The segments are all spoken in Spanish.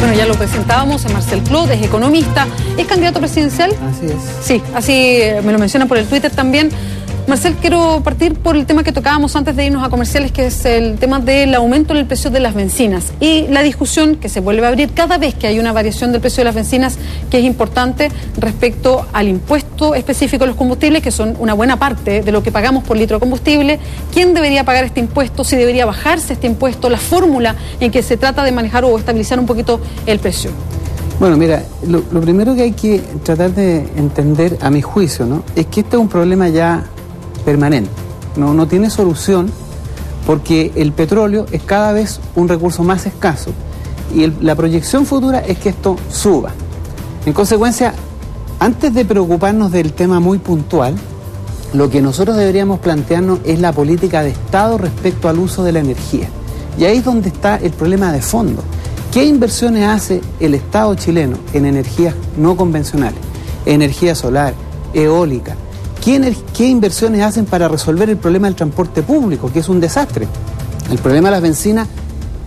Bueno, ya lo presentábamos a Marcel Clot, es economista, es candidato presidencial. Así es. Sí, así me lo mencionan por el Twitter también. Marcel, quiero partir por el tema que tocábamos antes de irnos a comerciales, que es el tema del aumento en el precio de las bencinas y la discusión que se vuelve a abrir cada vez que hay una variación del precio de las bencinas, que es importante respecto al impuesto específico de los combustibles, que son una buena parte de lo que pagamos por litro de combustible. ¿Quién debería pagar este impuesto? ¿Si debería bajarse este impuesto? La fórmula en que se trata de manejar o estabilizar un poquito el precio. Bueno, mira, lo primero que hay que tratar de entender, a mi juicio, ¿no?, es que este es un problema ya permanente, no tiene solución, porque el petróleo es cada vez un recurso más escaso y la proyección futura es que esto suba. En consecuencia, antes de preocuparnos del tema muy puntual, lo que nosotros deberíamos plantearnos es la política de Estado respecto al uso de la energía. Y ahí es donde está el problema de fondo. ¿Qué inversiones hace el Estado chileno en energías no convencionales? Energía solar, eólica. ¿Qué inversiones hacen para resolver el problema del transporte público, que es un desastre? El problema de las bencinas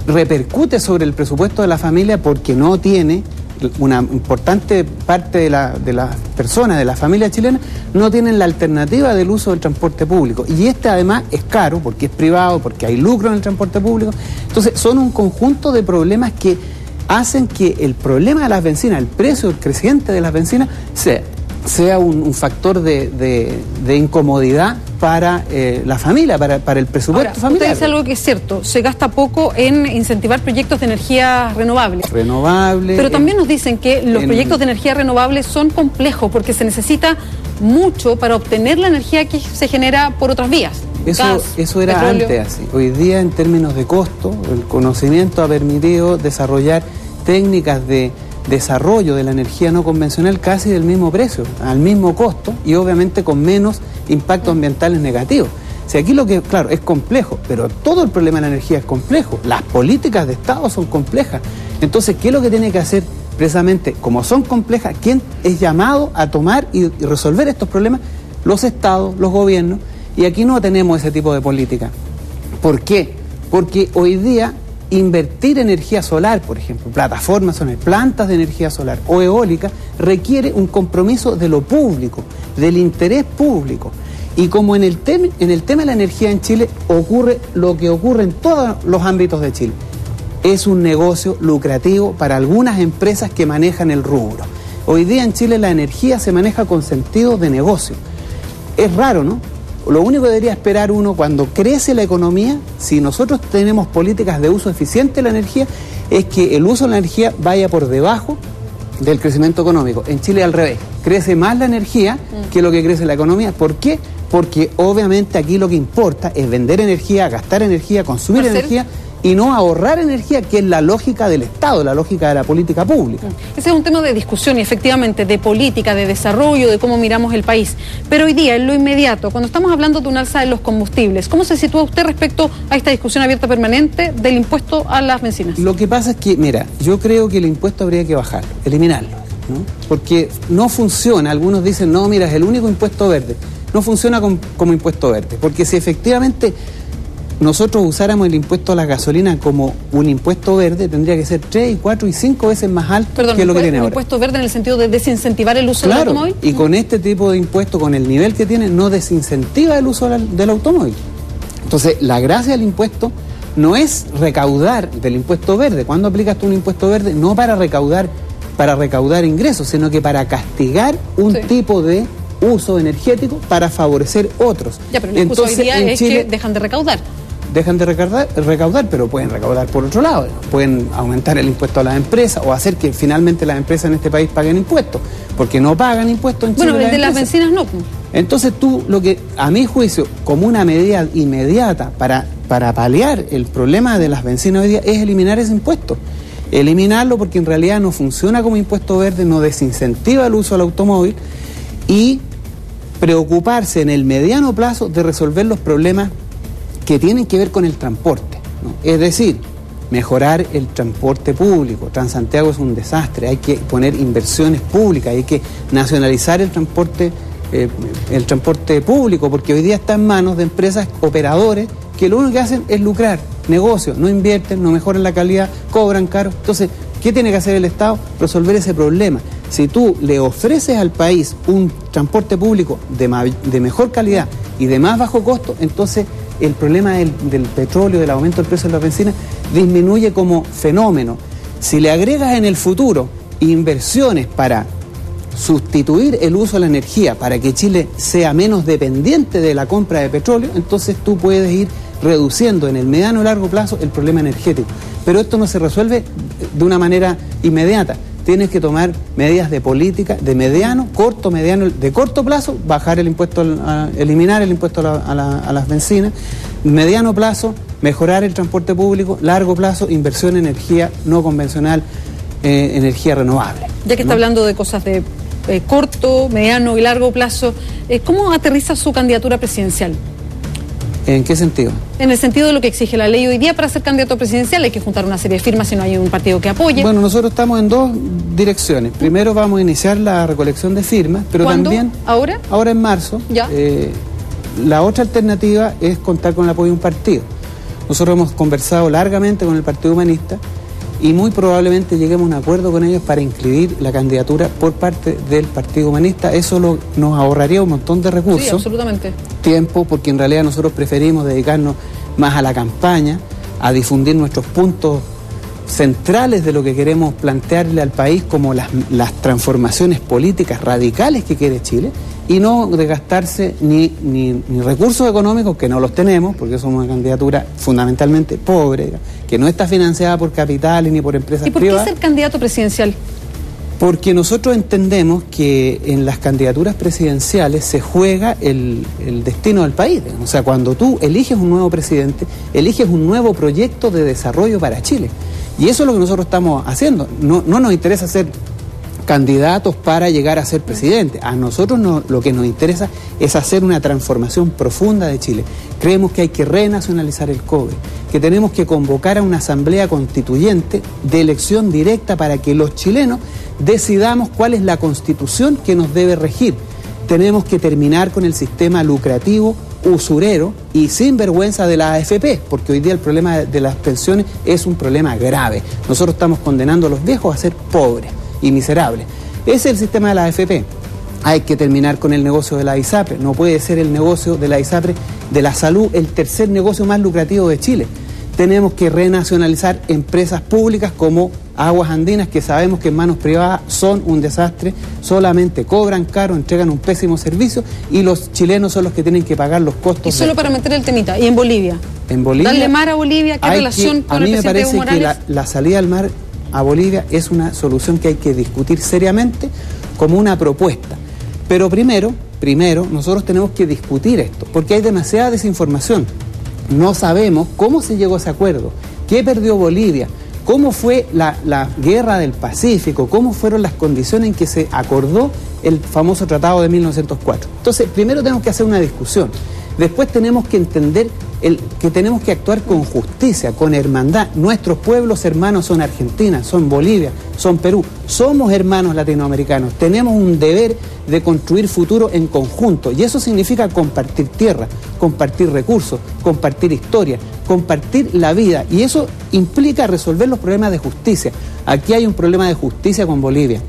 repercute sobre el presupuesto de la familia porque no tiene, una importante parte de las personas, de la familia chilena, no tienen la alternativa del uso del transporte público. Y este además es caro porque es privado, porque hay lucro en el transporte público. Entonces son un conjunto de problemas que hacen que el problema de las bencinas, el precio creciente de las bencinas, sea un factor de incomodidad para la familia, para el presupuesto familiar. Usted dice algo que es cierto, se gasta poco en incentivar proyectos de energía renovables. Pero también nos dicen que los proyectos de energía renovable son complejos porque se necesita mucho para obtener la energía que se genera por otras vías. Eso era petróleo. Antes así. Hoy día, en términos de costo, el conocimiento ha permitido desarrollar técnicas de desarrollo de la energía no convencional casi del mismo precio, al mismo costo y obviamente con menos impactos ambientales negativos. Si aquí lo que, claro, es complejo, pero todo el problema de la energía es complejo, las políticas de Estado son complejas. Entonces, ¿qué es lo que tiene que hacer precisamente? Como son complejas, ¿quién es llamado a tomar y resolver estos problemas? Los Estados, los gobiernos, y aquí no tenemos ese tipo de política. ¿Por qué? Porque hoy día invertir energía solar, por ejemplo, plataformas solares, plantas de energía solar o eólica, requiere un compromiso de lo público, del interés público. Y como en el tema de la energía en Chile ocurre lo que ocurre en todos los ámbitos de Chile, es un negocio lucrativo para algunas empresas que manejan el rubro. Hoy día en Chile la energía se maneja con sentido de negocio. Es raro, ¿no? Lo único que debería esperar uno cuando crece la economía, si nosotros tenemos políticas de uso eficiente de la energía, es que el uso de la energía vaya por debajo del crecimiento económico. En Chile al revés, crece más la energía que lo que crece la economía. ¿Por qué? Porque obviamente aquí lo que importa es vender energía, gastar energía, consumir energía y no ahorrar energía, que es la lógica del Estado, la lógica de la política pública. Ese es un tema de discusión y efectivamente de política, de desarrollo, de cómo miramos el país. Pero hoy día, en lo inmediato, cuando estamos hablando de un alza de los combustibles, ¿cómo se sitúa usted respecto a esta discusión abierta permanente del impuesto a las bencinas? Lo que pasa es que, mira, yo creo que el impuesto habría que bajarlo, eliminarlo, ¿no? Porque no funciona. Algunos dicen, no, mira, es el único impuesto verde. No funciona como impuesto verde, porque si efectivamente nosotros usáramos el impuesto a la gasolina como un impuesto verde, tendría que ser 3, 4 y 5 veces más alto que lo que tiene ahora. ¿Un impuesto verde en el sentido de desincentivar el uso del automóvil? Y con este tipo de impuesto, con el nivel que tiene, no desincentiva el uso del automóvil. Entonces, la gracia del impuesto no es recaudar del impuesto verde. ¿Cuándo aplicas tú un impuesto verde? No para recaudar ingresos, sino que para castigar un tipo de uso energético para favorecer otros. Ya, pero la excusa hoy día es que dejan de recaudar. Dejan de recaudar, pero pueden recaudar por otro lado. Pueden aumentar el impuesto a las empresas o hacer que finalmente las empresas en este país paguen impuestos, porque no pagan impuestos en Chile. Bueno, el de las bencinas no. Entonces tú, lo que a mi juicio, como una medida inmediata para paliar el problema de las bencinas hoy día, es eliminar ese impuesto. Eliminarlo porque en realidad no funciona como impuesto verde, no desincentiva el uso del automóvil y preocuparse en el mediano plazo de resolver los problemas que tienen que ver con el transporte, ¿no? Es decir, mejorar el transporte público. Transantiago es un desastre, hay que poner inversiones públicas, hay que nacionalizar el transporte público, porque hoy día está en manos de empresas operadores que lo único que hacen es lucrar, negocio, no invierten, no mejoran la calidad, cobran caro. Entonces, ¿Qué tiene que hacer el Estado? Resolver ese problema. Si tú le ofreces al país un transporte público de mejor calidad y de más bajo costo, entonces el problema del petróleo, del aumento del precio de la benzina, disminuye como fenómeno. Si le agregas en el futuro inversiones para sustituir el uso de la energía, para que Chile sea menos dependiente de la compra de petróleo, entonces tú puedes ir reduciendo en el mediano y largo plazo el problema energético. Pero esto no se resuelve de una manera inmediata. Tienes que tomar medidas de política de mediano, corto, mediano, de corto plazo, bajar el impuesto, eliminar el impuesto a las bencinas, mediano plazo, mejorar el transporte público, largo plazo, inversión en energía no convencional, energía renovable. Ya que está hablando de cosas de corto, mediano y largo plazo, ¿cómo aterriza su candidatura presidencial? ¿En qué sentido? En el sentido de lo que exige la ley hoy día para ser candidato presidencial. Hay que juntar una serie de firmas si no hay un partido que apoye. Bueno, nosotros estamos en dos direcciones. Primero vamos a iniciar la recolección de firmas, pero ¿cuándo? También... ¿Ahora? Ahora en marzo. Ya. La otra alternativa es contar con el apoyo de un partido. Nosotros hemos conversado largamente con el Partido Humanista y muy probablemente lleguemos a un acuerdo con ellos para inscribir la candidatura por parte del Partido Humanista. Eso nos ahorraría un montón de recursos. Sí, absolutamente. Tiempo, porque en realidad nosotros preferimos dedicarnos más a la campaña, a difundir nuestros puntos centrales de lo que queremos plantearle al país como las transformaciones políticas radicales que quiere Chile, y no de gastarse ni recursos económicos, que no los tenemos, porque somos una candidatura fundamentalmente pobre, que no está financiada por capitales ni por empresas privadas. ¿Y por qué ser candidato presidencial? Porque nosotros entendemos que en las candidaturas presidenciales se juega el destino del país. O sea, cuando tú eliges un nuevo presidente, eliges un nuevo proyecto de desarrollo para Chile. Y eso es lo que nosotros estamos haciendo. No nos interesa ser candidatos para llegar a ser presidente. A nosotros lo que nos interesa es hacer una transformación profunda de Chile. Creemos que hay que renacionalizar el cobre, que tenemos que convocar a una asamblea constituyente de elección directa para que los chilenos decidamos cuál es la constitución que nos debe regir. Tenemos que terminar con el sistema lucrativo, usurero y sin vergüenza de la AFP, porque hoy día el problema de las pensiones es un problema grave. Nosotros estamos condenando a los viejos a ser pobres y miserables. Ese es el sistema de la AFP. Hay que terminar con el negocio de la ISAPRE. No puede ser el negocio de la ISAPRE de la salud el tercer negocio más lucrativo de Chile. Tenemos que renacionalizar empresas públicas como Aguas Andinas, que sabemos que en manos privadas son un desastre, solamente cobran caro, entregan un pésimo servicio y los chilenos son los que tienen que pagar los costos. Y solo para meter el temita, ¿y en Bolivia? En Bolivia. ¿Darle mar a Bolivia? ¿Qué relación con el presidente Evo Morales? A mí me parece que la salida al mar a Bolivia es una solución que hay que discutir seriamente como una propuesta. Pero primero, nosotros tenemos que discutir esto, porque hay demasiada desinformación. No sabemos cómo se llegó a ese acuerdo, qué perdió Bolivia, cómo fue la guerra del Pacífico, cómo fueron las condiciones en que se acordó el famoso tratado de 1904. Entonces, primero tenemos que hacer una discusión. Después tenemos que entender que tenemos que actuar con justicia, con hermandad. Nuestros pueblos hermanos son Argentina, son Bolivia, son Perú. Somos hermanos latinoamericanos. Tenemos un deber de construir futuro en conjunto. Y eso significa compartir tierra, compartir recursos, compartir historia, compartir la vida. Y eso implica resolver los problemas de justicia. Aquí hay un problema de justicia con Bolivia.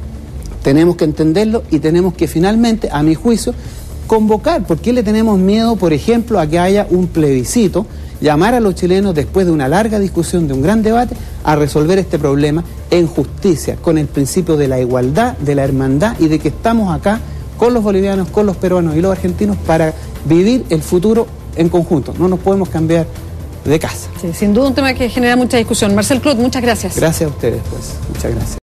Tenemos que entenderlo y tenemos que finalmente, a mi juicio, convocar. ¿Por qué le tenemos miedo, por ejemplo, a que haya un plebiscito? Llamar a los chilenos, después de una larga discusión, de un gran debate, a resolver este problema en justicia, con el principio de la igualdad, de la hermandad y de que estamos acá con los bolivianos, con los peruanos y los argentinos para vivir el futuro en conjunto. No nos podemos cambiar de casa. Sí, sin duda un tema que genera mucha discusión. Marcel Clot, muchas gracias. Gracias a ustedes, pues. Muchas gracias.